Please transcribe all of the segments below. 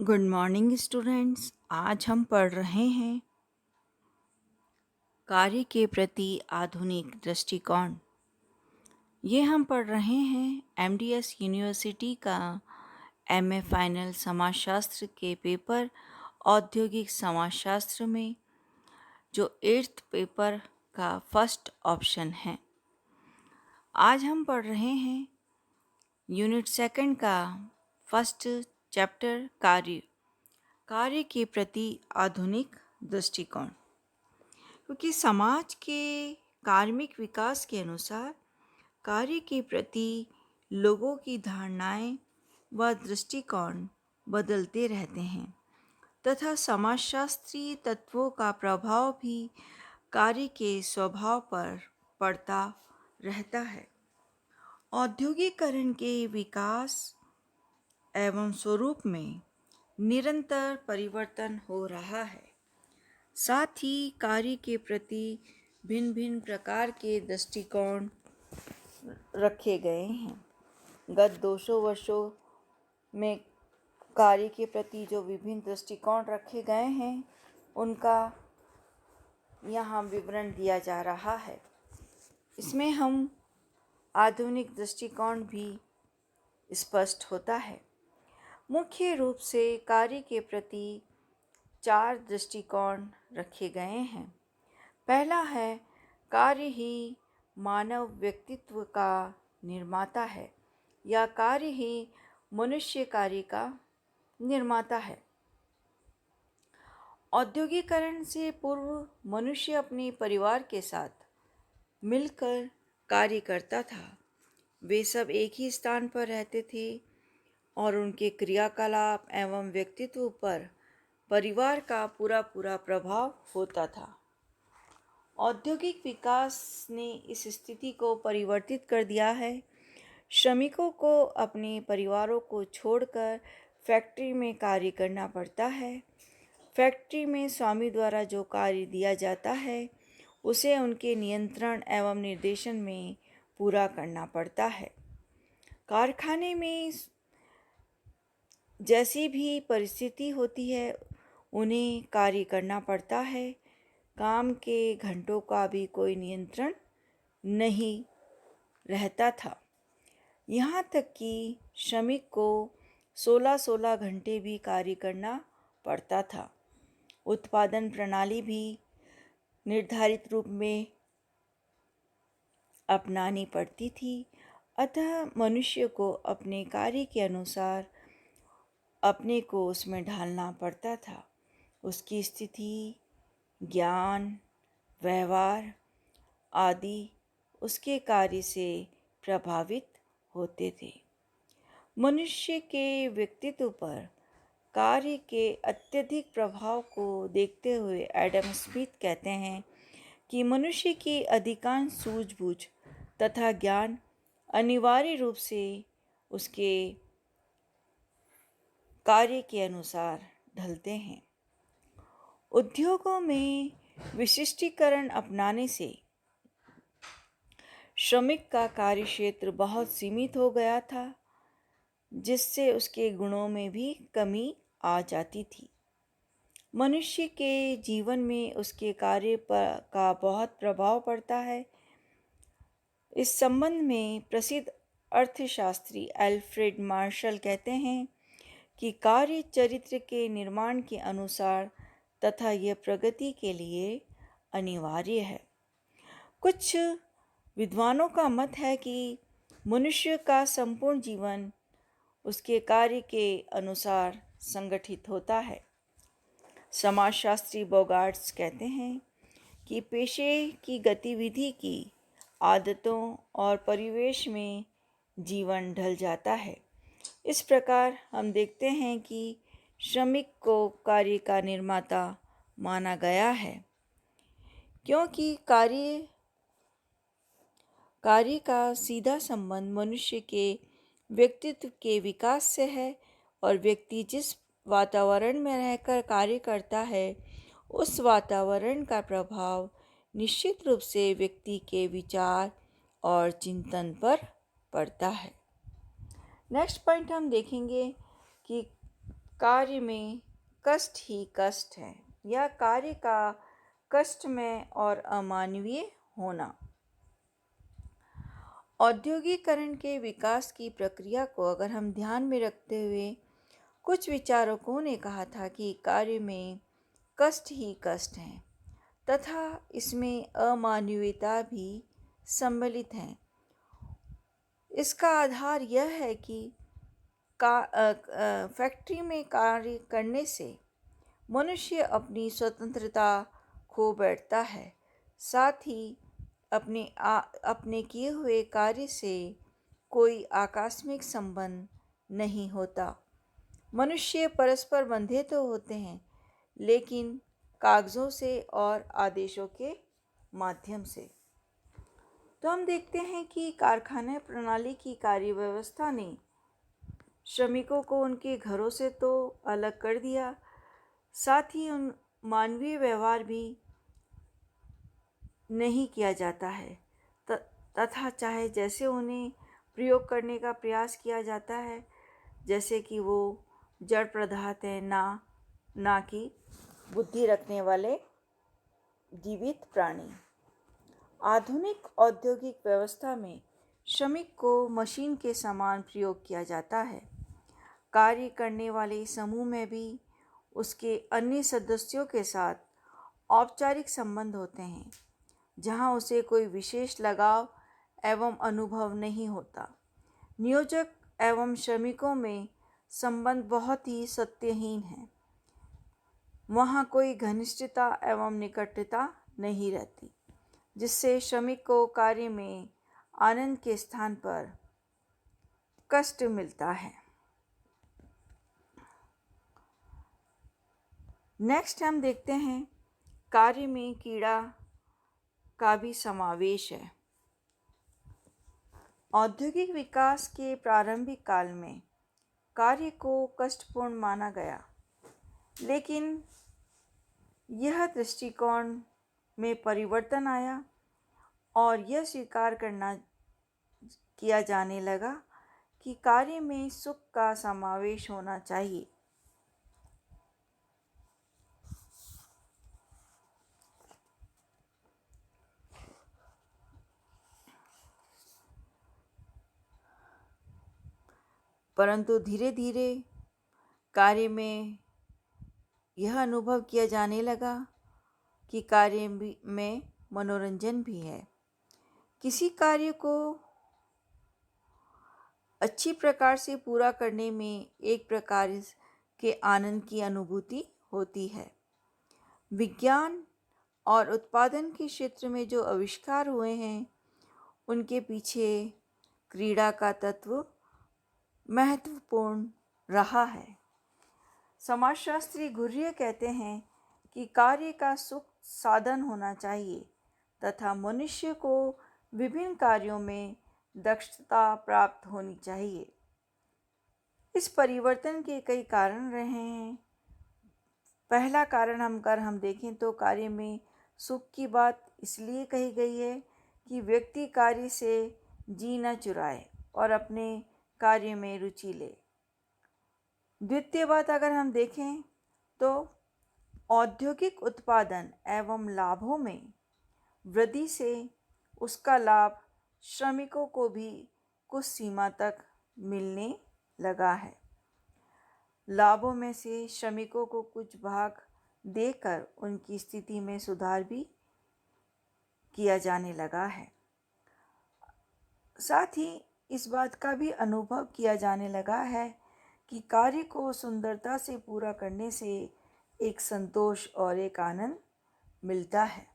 Good morning students. आज हम पढ़ रहे हैं कार्य के प्रति आधुनिक दृष्टिकोण। ये हम पढ़ रहे हैं एमडीएस यूनिवर्सिटी का एमए फाइनल समाजशास्त्र के पेपर औद्योगिक समाजशास्त्र में, जो 8th पेपर का फर्स्ट ऑप्शन है। आज हम पढ़ रहे हैं यूनिट सेकंड का फर्स्ट चैप्टर कार्य के प्रति आधुनिक दृष्टिकोण। क्योंकि समाज के कार्मिक विकास के अनुसार कार्य के प्रति लोगों की धारणाएं व दृष्टिकोण बदलते रहते हैं तथा समाजशास्त्रीय तत्वों का प्रभाव भी कार्य के स्वभाव पर पड़ता रहता है। औद्योगिकरण के विकास एवं स्वरूप में निरंतर परिवर्तन हो रहा है। साथ ही कार्य के प्रति भिन्न भिन्न प्रकार के दृष्टिकोण रखे गए हैं। गत 200 वर्षों में कार्य के प्रति जो विभिन्न दृष्टिकोण रखे गए हैं उनका यहाँ विवरण दिया जा रहा है। इसमें हम आधुनिक दृष्टिकोण भी स्पष्ट होता है। मुख्य रूप से कार्य के प्रति 4 दृष्टिकोण रखे गए हैं। पहला है कार्य ही मानव व्यक्तित्व का निर्माता है या कार्य ही मनुष्य कार्य का निर्माता है। औद्योगिकरण से पूर्व मनुष्य अपने परिवार के साथ मिलकर कार्य करता था। वे सब एक ही स्थान पर रहते थे और उनके क्रियाकलाप एवं व्यक्तित्व पर परिवार का पूरा प्रभाव होता था। औद्योगिक विकास ने इस स्थिति को परिवर्तित कर दिया है। श्रमिकों को अपने परिवारों को छोड़कर फैक्ट्री में कार्य करना पड़ता है। फैक्ट्री में स्वामी द्वारा जो कार्य दिया जाता है उसे उनके नियंत्रण एवं निर्देशन में पूरा करना पड़ता है। कारखाने में जैसी भी परिस्थिति होती है उन्हें कार्य करना पड़ता है। काम के घंटों का भी कोई नियंत्रण नहीं रहता था। यहाँ तक कि श्रमिक को 16-16 घंटे भी कार्य करना पड़ता था। उत्पादन प्रणाली भी निर्धारित रूप में अपनानी पड़ती थी। अतः मनुष्य को अपने कार्य के अनुसार अपने को उसमें ढालना पड़ता था। उसकी स्थिति, ज्ञान, व्यवहार आदि उसके कार्य से प्रभावित होते थे। मनुष्य के व्यक्तित्व पर कार्य के अत्यधिक प्रभाव को देखते हुए एडम स्मिथ कहते हैं कि मनुष्य की अधिकांश सूझबूझ तथा ज्ञान अनिवार्य रूप से उसके कार्य के अनुसार ढलते हैं। उद्योगों में विशिष्टीकरण अपनाने से श्रमिक का कार्य क्षेत्र बहुत सीमित हो गया था, जिससे उसके गुणों में भी कमी आ जाती थी। मनुष्य के जीवन में उसके कार्य का बहुत प्रभाव पड़ता है। इस संबंध में प्रसिद्ध अर्थशास्त्री एल्फ्रेड मार्शल कहते हैं कि कार्य चरित्र के निर्माण के अनुसार तथा यह प्रगति के लिए अनिवार्य है। कुछ विद्वानों का मत है कि मनुष्य का संपूर्ण जीवन उसके कार्य के अनुसार संगठित होता है। समाजशास्त्री बोगार्ट्स कहते हैं कि पेशे की गतिविधि की आदतों और परिवेश में जीवन ढल जाता है। इस प्रकार हम देखते हैं कि श्रमिक को कार्य का निर्माता माना गया है, क्योंकि कार्य का सीधा संबंध मनुष्य के व्यक्तित्व के विकास से है और व्यक्ति जिस वातावरण में रहकर कार्य करता है उस वातावरण का प्रभाव निश्चित रूप से व्यक्ति के विचार और चिंतन पर पड़ता है। नेक्स्ट पॉइंट हम देखेंगे कि कार्य में कष्ट ही कष्ट है या कार्य का कष्टमय और अमानवीय होना। औद्योगिकरण के विकास की प्रक्रिया को अगर हम ध्यान में रखते हुए कुछ विचारकों ने कहा था कि कार्य में कष्ट ही कष्ट है तथा इसमें अमानवीयता भी सम्मिलित है। इसका आधार यह है कि फैक्ट्री में कार्य करने से मनुष्य अपनी स्वतंत्रता खो बैठता है, साथ ही अपने किए हुए कार्य से कोई आकस्मिक संबंध नहीं होता। मनुष्य परस्पर बंधे तो होते हैं, लेकिन कागज़ों से और आदेशों के माध्यम से। तो हम देखते हैं कि कारखाना प्रणाली की कार्य व्यवस्था ने श्रमिकों को उनके घरों से तो अलग कर दिया, साथ ही उन मानवीय व्यवहार भी नहीं किया जाता है तथा चाहे जैसे उन्हें प्रयोग करने का प्रयास किया जाता है, जैसे कि वो जड़ पदार्थ है, ना कि बुद्धि रखने वाले जीवित प्राणी। आधुनिक औद्योगिक व्यवस्था में श्रमिक को मशीन के समान प्रयोग किया जाता है। कार्य करने वाले समूह में भी उसके अन्य सदस्यों के साथ औपचारिक संबंध होते हैं, जहां उसे कोई विशेष लगाव एवं अनुभव नहीं होता। नियोजक एवं श्रमिकों में संबंध बहुत ही सत्यहीन है। वहाँ कोई घनिष्ठता एवं निकटता नहीं रहती, जिससे श्रमिक को कार्य में आनंद के स्थान पर कष्ट मिलता है। नेक्स्ट हम देखते हैं कार्य में कीड़ा का भी समावेश है। औद्योगिक विकास के प्रारंभिक काल में कार्य को कष्टपूर्ण माना गया, लेकिन यह दृष्टिकोण में परिवर्तन आया और यह स्वीकार किया जाने लगा कि कार्य में सुख का समावेश होना चाहिए। परंतु धीरे धीरे कार्य में यह अनुभव किया जाने लगा कि कार्य में मनोरंजन भी है। किसी कार्य को अच्छी प्रकार से पूरा करने में एक प्रकार के आनंद की अनुभूति होती है। विज्ञान और उत्पादन के क्षेत्र में जो आविष्कार हुए हैं, उनके पीछे क्रीड़ा का तत्व महत्वपूर्ण रहा है। समाजशास्त्री घुर्ये कहते हैं कि कार्य का सुख साधन होना चाहिए तथा मनुष्य को विभिन्न कार्यों में दक्षता प्राप्त होनी चाहिए। इस परिवर्तन के कई कारण रहे हैं। पहला कारण हम देखें तो कार्य में सुख की बात इसलिए कही गई है कि व्यक्ति कार्य से जी न चुराए और अपने कार्य में रुचि ले। द्वितीय बात अगर हम देखें तो औद्योगिक उत्पादन एवं लाभों में वृद्धि से उसका लाभ श्रमिकों को भी कुछ सीमा तक मिलने लगा है। लाभों में से श्रमिकों को कुछ भाग देकर उनकी स्थिति में सुधार भी किया जाने लगा है। साथ ही इस बात का भी अनुभव किया जाने लगा है कि कार्य को सुंदरता से पूरा करने से एक संतोष और एक आनंद मिलता है।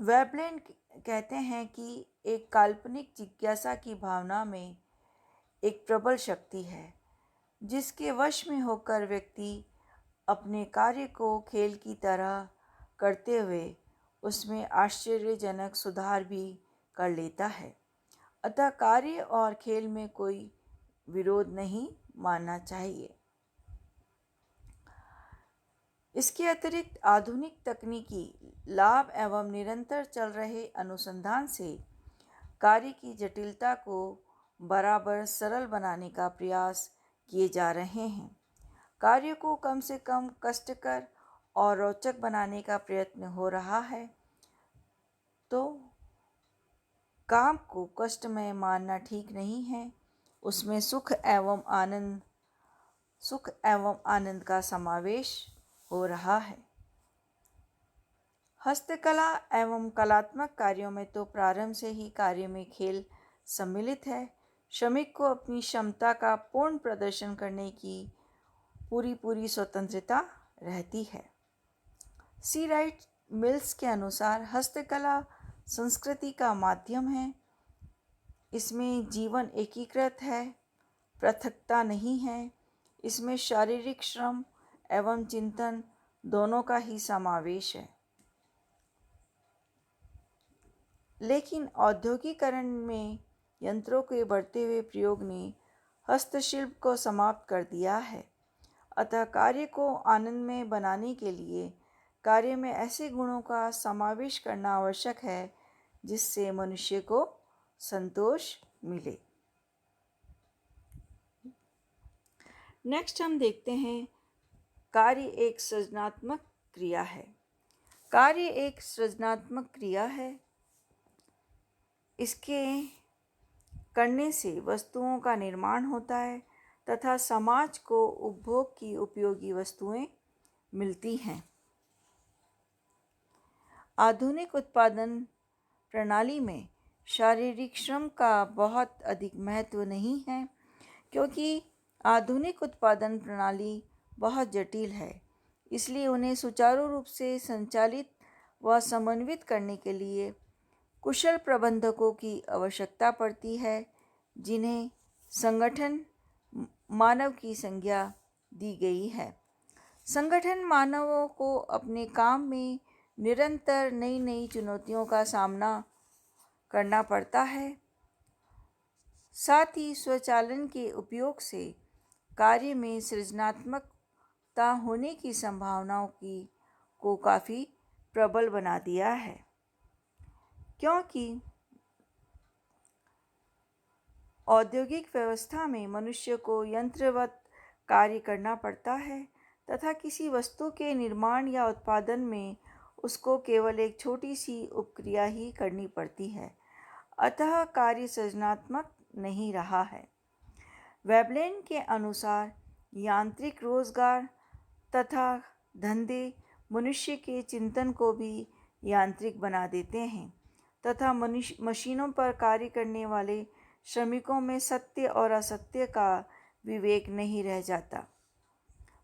वेबलैंड कहते हैं कि एक काल्पनिक जिज्ञासा की भावना में एक प्रबल शक्ति है, जिसके वश में होकर व्यक्ति अपने कार्य को खेल की तरह करते हुए उसमें आश्चर्यजनक सुधार भी कर लेता है। अतः कार्य और खेल में कोई विरोध नहीं मानना चाहिए। इसके अतिरिक्त आधुनिक तकनीकी लाभ एवं निरंतर चल रहे अनुसंधान से कार्य की जटिलता को बराबर सरल बनाने का प्रयास किए जा रहे हैं। कार्य को कम से कम कष्टकर और रोचक बनाने का प्रयत्न हो रहा है। तो काम को कष्टमय मानना ठीक नहीं है। उसमें सुख एवं आनंद का समावेश हो रहा है। हस्तकला एवं कलात्मक कार्यों में तो प्रारंभ से ही कार्य में खेल सम्मिलित है। श्रमिक को अपनी क्षमता का पूर्ण प्रदर्शन करने की पूरी स्वतंत्रता रहती है। सी राइट मिल्स के अनुसार हस्तकला संस्कृति का माध्यम है। इसमें जीवन एकीकृत है, पृथकता नहीं है। इसमें शारीरिक श्रम एवं चिंतन दोनों का ही समावेश है। लेकिन औद्योगिकरण में यंत्रों के बढ़ते हुए प्रयोग ने हस्तशिल्प को समाप्त कर दिया है। अतः कार्य को आनंदमय बनाने के लिए कार्य में ऐसे गुणों का समावेश करना आवश्यक है जिससे मनुष्य को संतोष मिले। नेक्स्ट हम देखते हैं कार्य एक सृजनात्मक क्रिया है। कार्य एक सृजनात्मक क्रिया है। इसके करने से वस्तुओं का निर्माण होता है तथा समाज को उपभोग की उपयोगी वस्तुएं मिलती हैं। आधुनिक उत्पादन प्रणाली में शारीरिक श्रम का बहुत अधिक महत्व नहीं है, क्योंकि आधुनिक उत्पादन प्रणाली बहुत जटिल है। इसलिए उन्हें सुचारू रूप से संचालित व समन्वित करने के लिए कुशल प्रबंधकों की आवश्यकता पड़ती है, जिन्हें संगठन मानव की संज्ञा दी गई है। संगठन मानवों को अपने काम में निरंतर नई नई चुनौतियों का सामना करना पड़ता है। साथ ही स्वचालन के उपयोग से कार्य में सृजनात्मकता होने की संभावनाओं को काफ़ी प्रबल बना दिया है, क्योंकि औद्योगिक व्यवस्था में मनुष्य को यंत्रवत कार्य करना पड़ता है तथा किसी वस्तु के निर्माण या उत्पादन में उसको केवल एक छोटी सी उपक्रिया ही करनी पड़ती है। अतः कार्य सृजनात्मक नहीं रहा है। वेबलेन के अनुसार यांत्रिक रोजगार तथा धंधे मनुष्य के चिंतन को भी यांत्रिक बना देते हैं तथा मशीनों पर कार्य करने वाले श्रमिकों में सत्य और असत्य का विवेक नहीं रह जाता।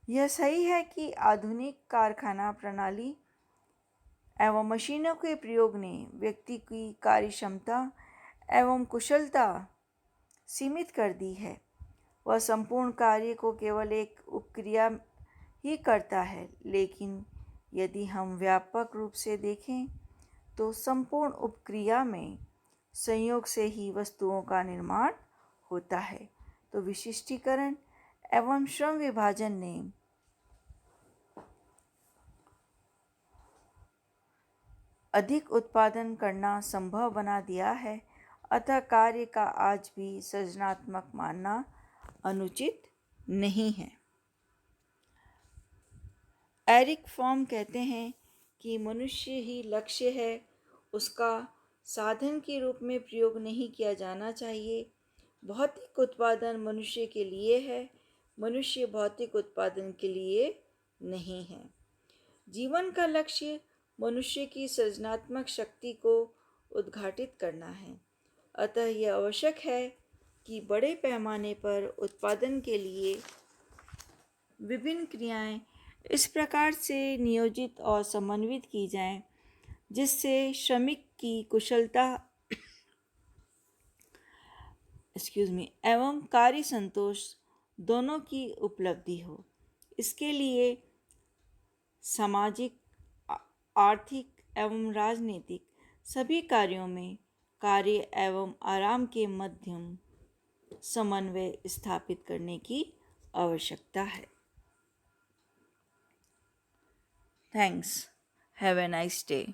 यह सही है कि आधुनिक कारखाना प्रणाली एवं मशीनों के प्रयोग ने व्यक्ति की कार्य क्षमता एवं कुशलता सीमित कर दी है। वह संपूर्ण कार्य को केवल एक उपक्रिया ही करता है, लेकिन यदि हम व्यापक रूप से देखें तो संपूर्ण उपक्रिया में संयोग से ही वस्तुओं का निर्माण होता है। तो विशिष्टीकरण एवं श्रम विभाजन ने अधिक उत्पादन करना संभव बना दिया है। अतः कार्य का आज भी सृजनात्मक मानना अनुचित नहीं है। एरिक फॉर्म कहते हैं कि मनुष्य ही लक्ष्य है, उसका साधन के रूप में प्रयोग नहीं किया जाना चाहिए। भौतिक उत्पादन मनुष्य के लिए है, मनुष्य भौतिक उत्पादन के लिए नहीं है। जीवन का लक्ष्य मनुष्य की सृजनात्मक शक्ति को उद्घाटित करना है। अतः यह आवश्यक है कि बड़े पैमाने पर उत्पादन के लिए विभिन्न क्रियाएं इस प्रकार से नियोजित और समन्वित की जाएं, जिससे श्रमिक की कुशलता एवं कार्य संतोष दोनों की उपलब्धि हो। इसके लिए सामाजिक, आर्थिक एवं राजनीतिक सभी कार्यों में कार्य एवं आराम के मध्यम समन्वय स्थापित करने की आवश्यकता है। Thanks. Have a nice day.